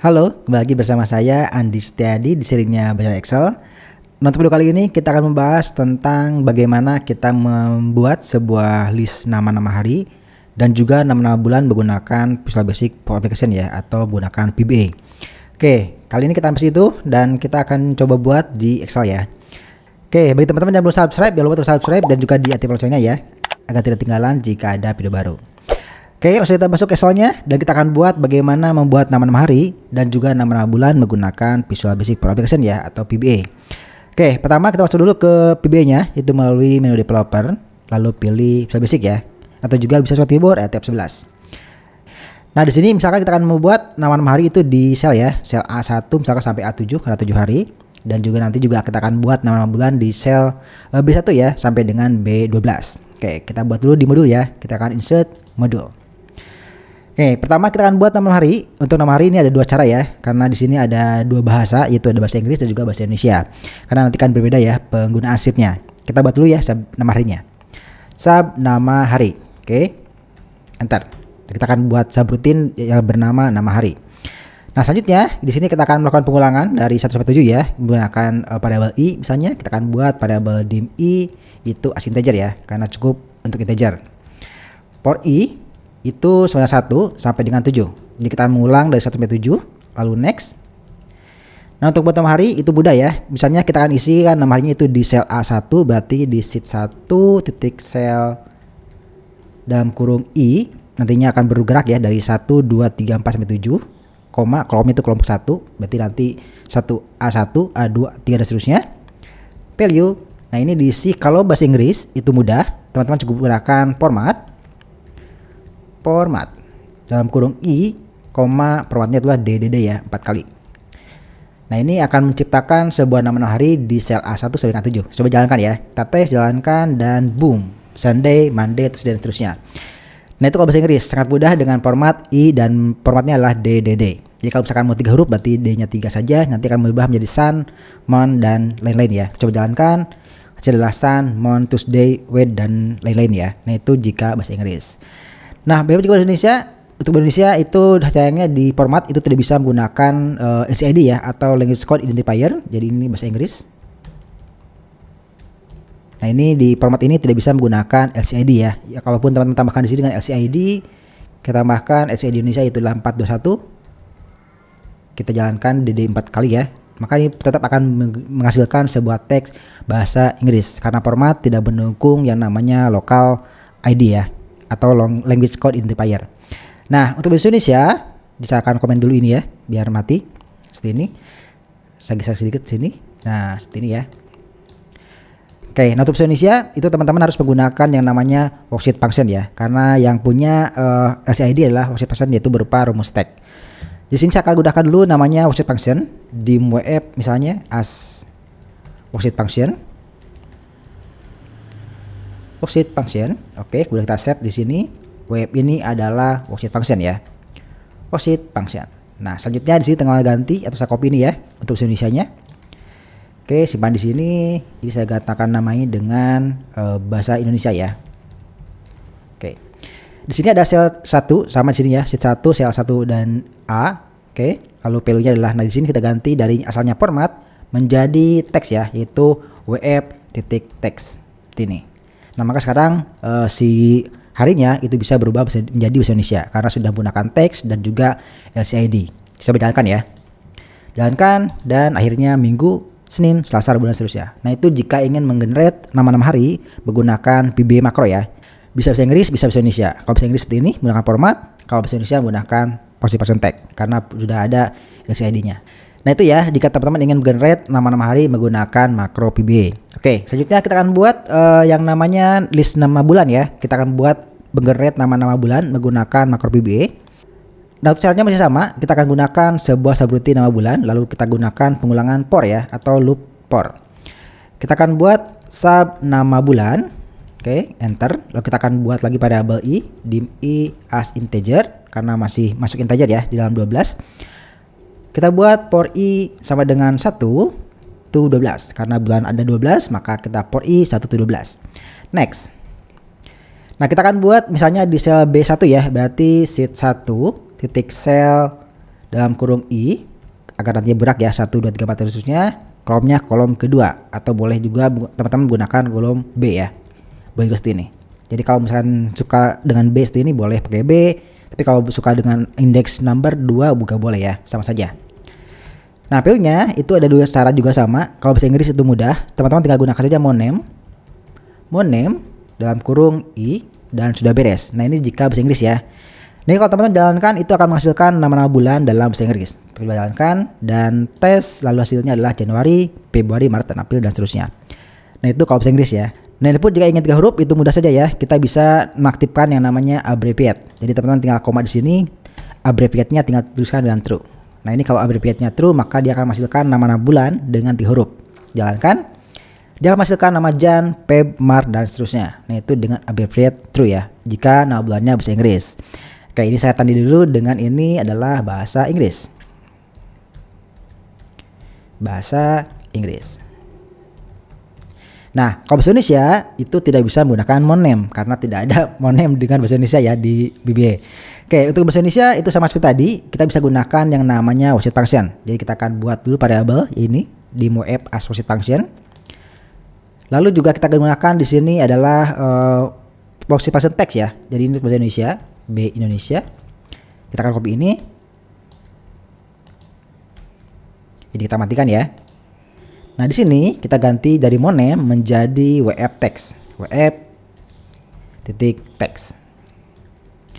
Halo, kembali lagi bersama saya Andi Setiadi di serinya Belajar Excel. Untuk video kali ini kita akan membahas tentang bagaimana kita membuat sebuah list nama-nama hari dan juga nama-nama bulan menggunakan Visual Basic Power Application ya, atau menggunakan VBA. Oke, kali ini kita bahas itu dan kita akan coba buat di Excel ya. Oke, bagi teman-teman yang belum subscribe, jangan lupa untuk subscribe dan juga diaktifkan loncengnya ya, agar tidak ketinggalan jika ada video baru. Oke, langsung kita masuk ke Excelnya dan kita akan buat bagaimana membuat nama-nama hari dan juga nama-nama bulan menggunakan Visual Basic Power Application ya, atau VBA. Oke, pertama kita masuk dulu ke VBA-nya, itu melalui menu developer, lalu pilih Visual Basic ya, atau juga bisa Visual Keyboard tab 11. Nah, di sini misalkan kita akan membuat nama-nama hari itu di sel ya, sel A1 misalkan sampai A7 karena 7 hari, dan juga nanti juga kita akan buat nama-nama bulan di sel B1 ya sampai dengan B12. Oke, kita buat dulu di modul ya. Kita akan insert modul. Oke, pertama kita akan buat nama hari. Untuk nama hari ini ada dua cara ya, karena di sini ada dua bahasa, yaitu ada bahasa Inggris dan juga bahasa Indonesia. Karena nanti kan berbeda ya penggunaan shiftnya. Kita buat dulu ya sub nama harinya. Sub nama hari. Oke, enter. Kita akan buat subroutine yang bernama nama hari. Nah, selanjutnya di sini kita akan melakukan pengulangan dari 1 sampai 7 ya, menggunakan variabel i. Misalnya kita akan buat variabel dim i itu as integer ya, karena cukup untuk integer. For i itu sebenarnya 1 sampai dengan 7. Jadi kita mengulang dari 1 sampai 7, lalu next. Nah, untuk buat nama hari itu mudah ya. Misalnya kita akan isi kan nama harinya itu di sel A1, berarti di sheet 1 titik sel dalam kurung i, nantinya akan bergerak ya dari 1, 2, 3, 4 sampai 7, koma, kolom itu kelompok 1, berarti nanti 1A1, A2, 3 dan seterusnya. Value. Nah, ini diisi kalau bahasa Inggris itu mudah. Teman-teman cukup gunakan format dalam kurung i, formatnya adalah DDD ya, 4 kali. Nah, ini akan menciptakan sebuah nama hari di sel A1 sampai dengan 7. Coba jalankan ya. Kita tes, jalankan, dan boom. Sunday, Monday, terus dan seterusnya. Nah, itu kalau bahasa Inggris sangat mudah dengan format i dan formatnya adalah DDD. Jadi kalau misalkan mau 3 huruf berarti D-nya 3 saja, nanti akan berubah menjadi Sun, Month, dan lain-lain ya. Coba jalankan. Hasil adalah Sun, Month, Tuesday, Week, dan lain-lain ya. Nah, itu jika bahasa Inggris. Nah, bagaimana juga bahasa Indonesia? Untuk bahasa Indonesia itu sayangnya di format itu tidak bisa menggunakan LCID ya, atau Language Code Identifier. Jadi ini bahasa Inggris. Nah, ini di format ini tidak bisa menggunakan LCID ya. Ya, kalaupun teman-teman tambahkan di sini dengan LCID, kita tambahkan LCID Indonesia itu adalah 421. Kita jalankan DD 4 kali ya. Maka ini tetap akan menghasilkan sebuah teks bahasa Inggris karena format tidak mendukung yang namanya local ID ya, atau long language code identifier. Nah, untuk bahasa Indonesia, silakan komen dulu ini ya, biar mati. Seperti ini. Saya geser sedikit sini. Nah, seperti ini ya. Oke, nah untuk bahasa Indonesia itu teman-teman harus menggunakan yang namanya worksheet function ya, karena yang punya LCID adalah worksheet function, yaitu berupa rumus tag. Di sini saya akan gunakan dulu namanya worksheet function, dim wf misalnya as worksheet function. Worksheet function. Oke, kemudian kita set di sini web ini adalah worksheet function ya. Worksheet function. Nah, selanjutnya di sini tinggal ganti atau saya copy ini ya untuk bahasa Indonesianya. Oke, simpan di sini. Ini saya katakan namanya dengan bahasa Indonesia ya. Oke. Di sini ada sel 1 sama di sini ya, sheet 1, sel 1 dan A. Oke. Lalu value-nya adalah, nah di sini kita ganti dari asalnya format menjadi teks ya, yaitu wf.text. Ini. Nah, maka sekarang si harinya itu bisa berubah menjadi bahasa Indonesia karena sudah menggunakan teks dan juga LCID. Kita jalankan ya. Jalankan dan akhirnya minggu, Senin, Selasa, Rabu, dan seterusnya. Nah, itu jika ingin menggenerate nama-nama hari menggunakan VBA makro ya. Bisa bahasa Inggris, bisa bahasa Indonesia. Kalau bahasa Inggris seperti ini menggunakan format, kalau bahasa Indonesia menggunakan position tag karena sudah ada LCID-nya. Nah, itu ya jika teman-teman ingin menggenerate nama-nama hari menggunakan makro VBA. Oke, selanjutnya kita akan buat yang namanya list nama bulan ya. Kita akan buat menggenerate nama-nama bulan menggunakan makro VBA. Nah, untuk caranya masih sama, kita akan gunakan sebuah subroutine nama bulan, lalu kita gunakan pengulangan for ya, atau loop for. Kita akan buat sub nama bulan, oke, enter. Lalu kita akan buat lagi variabel i, dim i as integer, karena masih masuk integer ya, di dalam 12. Kita buat for i sama dengan 1 to 12, karena bulan ada 12, maka kita for i 1 to 12. Next. Nah, kita akan buat misalnya di sel B1 ya, berarti sheet 1 titik sel dalam kurung I, agar nantinya berak ya, 1, 2, 3, 4 dan seterusnya. Kolomnya kolom kedua, atau boleh juga teman-teman menggunakan kolom B ya, boleh juga seperti ini. Jadi kalau misalkan suka dengan B seperti ini boleh pakai B, tapi kalau suka dengan index number 2 juga boleh ya, sama saja. Nah, PO-nya itu ada dua cara juga sama. Kalau bahasa Inggris itu mudah, teman-teman tinggal gunakan saja moname dalam kurung I dan sudah beres. Nah, ini jika bahasa Inggris ya. Ini kalau teman-teman jalankan itu akan menghasilkan nama-nama bulan dalam bahasa Inggris. Kita jalankan dan tes, lalu hasilnya adalah Januari, Februari, Maret, dan April dan seterusnya. Nah, itu kalau bahasa Inggris ya. Nah, ini pun jika ingin 3 huruf itu mudah saja ya. Kita bisa mengaktifkan yang namanya abbreviate. Jadi teman-teman tinggal koma di sini, abbreviate-nya tinggal tuliskan dengan true. Nah, ini kalau abbreviate-nya true maka dia akan menghasilkan nama-nama bulan dengan 3 huruf. Jalankan. Dia akan menghasilkan nama Jan, Feb, Maret, dan seterusnya. Nah, itu dengan abbreviate true ya. Jika nama bulannya bahasa Inggris. Oke, ini saya tanda dulu dengan ini adalah bahasa Inggris. Bahasa Inggris. Nah, kalau bahasa Indonesia itu tidak bisa menggunakan moname karena tidak ada moname dengan bahasa Indonesia ya di VBA. Oke, untuk bahasa Indonesia itu sama seperti tadi, kita bisa gunakan yang namanya worksheet function. Jadi kita akan buat dulu variabel ini di moapp as worksheet function. Lalu juga kita gunakan di sini adalah worksheet function text ya. Jadi ini untuk bahasa Indonesia, B Indonesia. Kita akan copy ini. Jadi kita matikan ya. Nah, di sini kita ganti dari moname menjadi wf text. Wf titik text.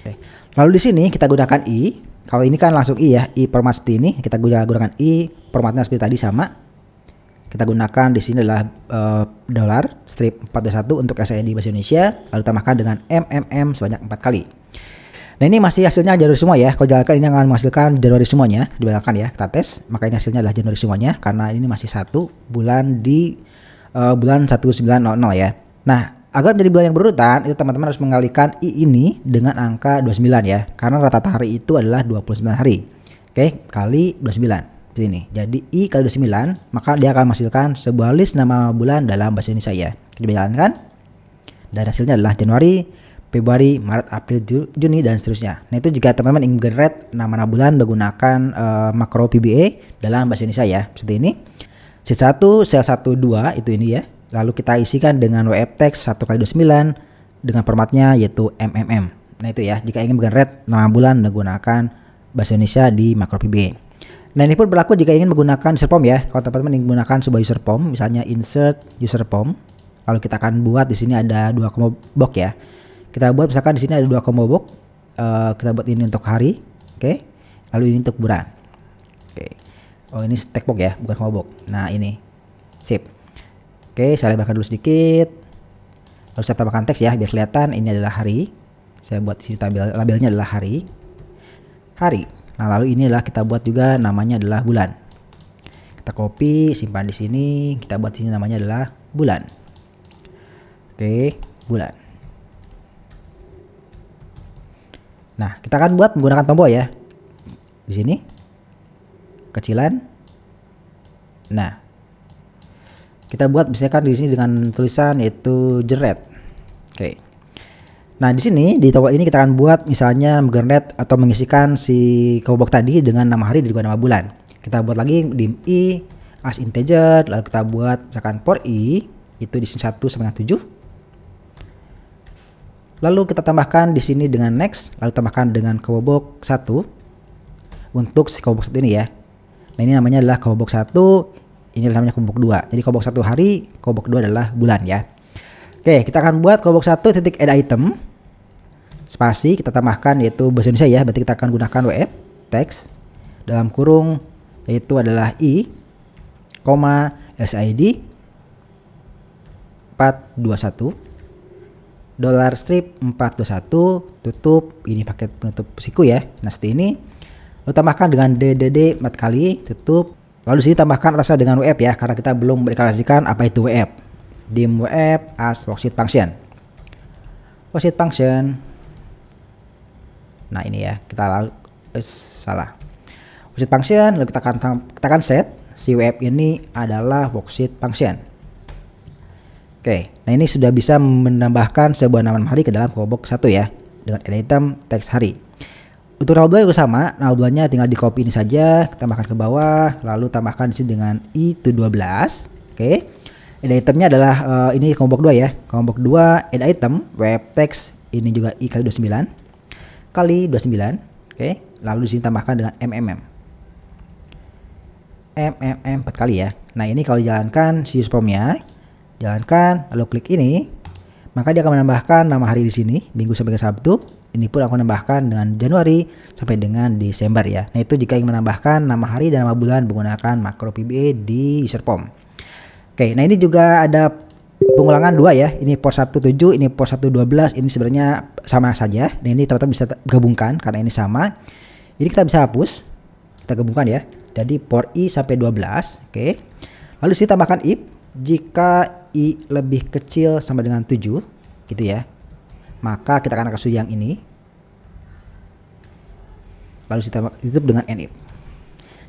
Oke. Lalu di sini kita gunakan i. Kalau ini kan langsung i ya, i format seperti ini. Kita gunakan i, formatnya seperti tadi sama. Kita gunakan di sini adalah dollar strip 421 untuk SID bahasa Indonesia, lalu tambahkan dengan MMM sebanyak 4 kali. Nah, ini masih hasilnya Januari semua ya. Kalau jalankan ini akan menghasilkan Januari semuanya. Dijalankan ya, kita tes. Maka ini hasilnya adalah Januari semuanya karena ini masih 1 bulan di bulan 1900 ya. Nah, agar menjadi bulan yang berurutan itu teman-teman harus mengalihkan i ini dengan angka 29 ya. Karena rata-rata hari itu adalah 29 hari. Oke, kali 29. Ini. Jadi I kali 29, maka dia akan menghasilkan sebuah list nama bulan dalam bahasa Indonesia ya. Kita jalankan. Dan hasilnya adalah Januari, Februari, Maret, April, Juni, dan seterusnya. Nah, itu jika teman-teman ingin generate nama bulan menggunakan makro VBA dalam bahasa Indonesia ya. Seperti ini. Sheet 1, sel 1, 2 itu ini ya. Lalu kita isikan dengan wf text 1 kali 29 dengan formatnya yaitu MMM. Nah, itu ya. Jika ingin generate nama bulan menggunakan bahasa Indonesia di makro VBA. Nah, ini pun berlaku jika ingin menggunakan user form ya. Kalau teman-teman ingin menggunakan sebuah user form, misalnya insert user form, lalu kita akan buat di sini ada 2 combo box ya. Kita buat misalkan di sini ada 2 combo box. Kita buat ini untuk hari, oke. Lalu ini untuk bulan. Oke. Oh, ini text box ya, bukan combo box. Nah, ini. Sip. Oke, saya lebarkan dulu sedikit. Lalu saya tambahkan teks ya biar kelihatan ini adalah hari. Saya buat di sini labelnya adalah hari. Hari. Nah, lalu inilah kita buat juga namanya adalah bulan. Kita copy, simpan di sini, kita buat di sini namanya adalah bulan. Oke, bulan. Nah, kita akan buat menggunakan tombol ya. Di sini. Kecilan. Nah. Kita buat misalkan di sini dengan tulisan yaitu jeret. Oke. Nah, di sini di tombol ini kita akan buat misalnya menggenerate atau mengisikan si combo box tadi dengan nama hari dan juga nama bulan. Kita buat lagi dim i as integer, lalu kita buat misalkan for i itu di sini 1 sampai 7. Lalu kita tambahkan di sini dengan next, lalu tambahkan dengan combo box 1 untuk si combo box 1 ini ya. Nah, ini namanya adalah combo box 1, ini namanya combo box 2. Jadi combo box 1 hari, combo box 2 adalah bulan ya. Oke, kita akan buat combo box 1 titik add item. Spasi kita tambahkan yaitu bahasa Indonesia ya, berarti kita akan gunakan wf text dalam kurung yaitu adalah i, SID 421 dollar strip 421 tutup ini paket penutup siku ya. Nah, seperti ini. Lalu tambahkan dengan DDD 4 kali tutup. Lalu sini tambahkan atasnya dengan wf ya karena kita belum mendeklarasikan apa itu wf. Dim wf as worksheet function. Worksheet function. Nah, ini ya, kita lalu salah. Worksheet function, lalu kita akan set si wf ini adalah worksheet function. Oke, nah ini sudah bisa menambahkan sebuah nama hari ke dalam combo box 1 ya dengan add item teks hari. Untuk nama bulan juga sama, nama bulannya tinggal di copy ini saja, tambahkan ke bawah, lalu tambahkan di sini dengan I-12. Oke. Add itemnya adalah ini kelompok 2 ya. Kelompok 2 add item web text ini juga I kali 29 kali 29. Oke. Lalu di sini tambahkan dengan MMM 4 kali ya. Nah, ini kalau dijalankan si formnya, jalankan lalu klik ini, maka dia akan menambahkan nama hari di sini, Minggu sampai ke Sabtu. Ini pun akan menambahkan dengan Januari sampai dengan Desember ya. Nah, itu jika ingin menambahkan nama hari dan nama bulan menggunakan makro VBA di user form. Oke, nah ini juga ada pengulangan 2 ya. Ini port 17, ini port 112. Ini sebenarnya sama saja. Nah, ini teman-teman bisa gabungkan karena ini sama. Ini kita bisa hapus. Kita gabungkan ya. Jadi port I sampai 12. Oke. Lalu sini tambahkan if jika I lebih kecil sama dengan 7 gitu ya. Maka kita akan kasih yang ini. Lalu kita tutup dengan if.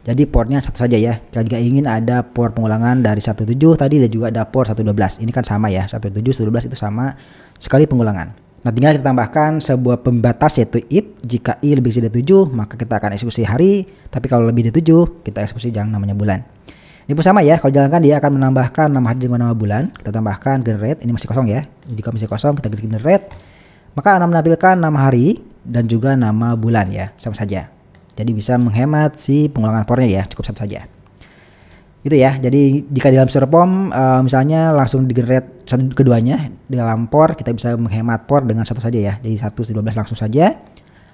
Jadi portnya satu saja ya. Jika ingin ada port pengulangan dari 17 tadi dan juga ada port 112. Ini kan sama ya. 17, 112 itu sama sekali pengulangan. Nah, tinggal kita tambahkan sebuah pembatas yaitu if jika I lebih dari 7 maka kita akan eksekusi hari, tapi kalau lebih dari 7 kita eksekusi yang namanya bulan. Ini pun sama ya. Kalau jalankan dia akan menambahkan nama hari dengan nama bulan. Kita tambahkan generate, ini masih kosong ya. Jika masih kosong kita klik generate, maka akan menampilkan nama hari dan juga nama bulan ya. Sama saja. Jadi bisa menghemat si pengulangan portnya ya, cukup satu saja. Itu ya. Jadi jika di dalam form misalnya langsung di generate keduanya di dalam port, kita bisa menghemat port dengan satu saja ya. Jadi 112 langsung saja.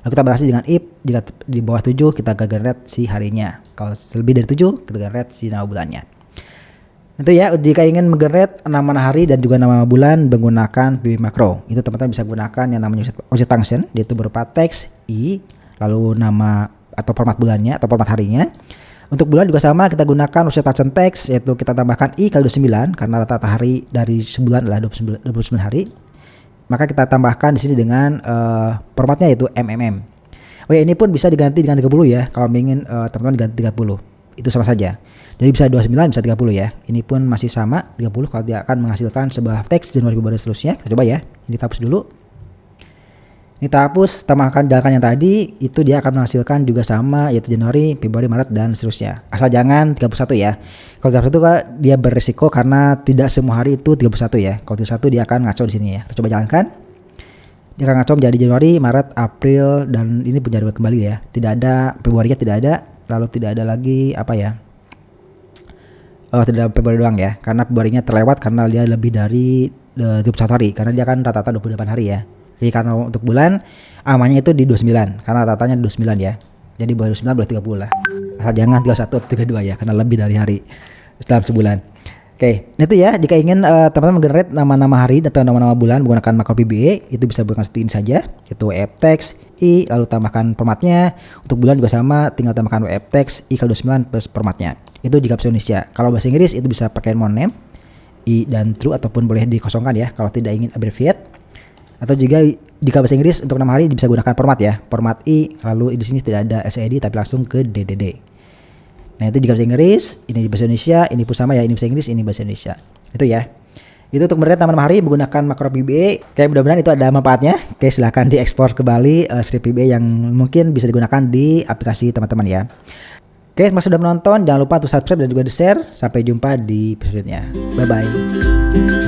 Lalu kita balas dengan if jika di bawah 7 kita generate si harinya. Kalau lebih dari 7 kita generate si nama bulannya. Itu ya, jika ingin menggenerate nama hari dan juga nama bulan menggunakan VBA Macro. Itu teman-teman bisa gunakan yang namanya object function, yaitu berupa teks I, lalu nama atau format bulannya atau format harinya. Untuk bulan juga sama, kita gunakan object function text, yaitu kita tambahkan I kali 29 karena rata-rata hari dari sebulan adalah 29 hari. Maka kita tambahkan di sini dengan formatnya yaitu MMM. Oh ya, ini pun bisa diganti dengan 30 ya. Kalau ingin teman-teman diganti 30. Itu sama saja. Jadi bisa 29 bisa 30 ya. Ini pun masih sama 30 kalau dia akan menghasilkan sebuah teks Januari Februari seterusnya. Kita coba ya. Ini kita hapus dulu. Ini kita hapus, tambahkan jalankan yang tadi, itu dia akan menghasilkan juga sama yaitu Januari, Februari, Maret dan seterusnya. Asal jangan 31 ya. Kalau 31 kan dia beresiko karena tidak semua hari itu 31 ya. Kalau 31 dia akan ngaco di sini ya. Kita coba jalankan. Dia akan ngaco menjadi Januari, Maret, April dan ini punya kembali ya. Tidak ada Februari-nya tidak ada, lalu tidak ada lagi apa ya? Oh, tidak ada Februari doang ya. Karena Februari-nya terlewat karena dia lebih dari 21 hari karena dia kan rata-rata 28 hari ya. Jadi karena untuk bulan amannya itu di 29 karena rata-ratanya di 29 ya. Jadi boleh 29 boleh 30 lah. Asal jangan 31 atau 32 ya karena lebih dari hari dalam sebulan. Oke, nah itu ya, jika ingin teman-teman menggenerate nama-nama hari atau nama-nama bulan menggunakan makro VBA itu bisa gunakan seperti ini saja, yaitu web text I lalu tambahkan formatnya. Untuk bulan juga sama, tinggal tambahkan web text I kali 29 plus formatnya. Itu jika bahasa Indonesia. Kalau bahasa Inggris itu bisa pakai mon name I dan true ataupun boleh dikosongkan ya kalau tidak ingin abbreviate. Atau jika bahasa Inggris untuk nama hari bisa gunakan format ya, format I lalu di sini tidak ada SID tapi langsung ke DDD. Nah itu jika bahasa Inggris, ini bahasa Indonesia, ini pun sama ya, ini bahasa Inggris, ini bahasa Indonesia. Itu ya. Itu untuk melihat nama-nama hari menggunakan makro VBA. Oke, mudah-mudahan itu ada manfaatnya. Oke, silahkan diekspor kembali script VBA yang mungkin bisa digunakan di aplikasi teman-teman ya. Oke, terima kasih sudah menonton. Jangan lupa untuk subscribe dan juga di share. Sampai jumpa di episode-nya. Bye-bye.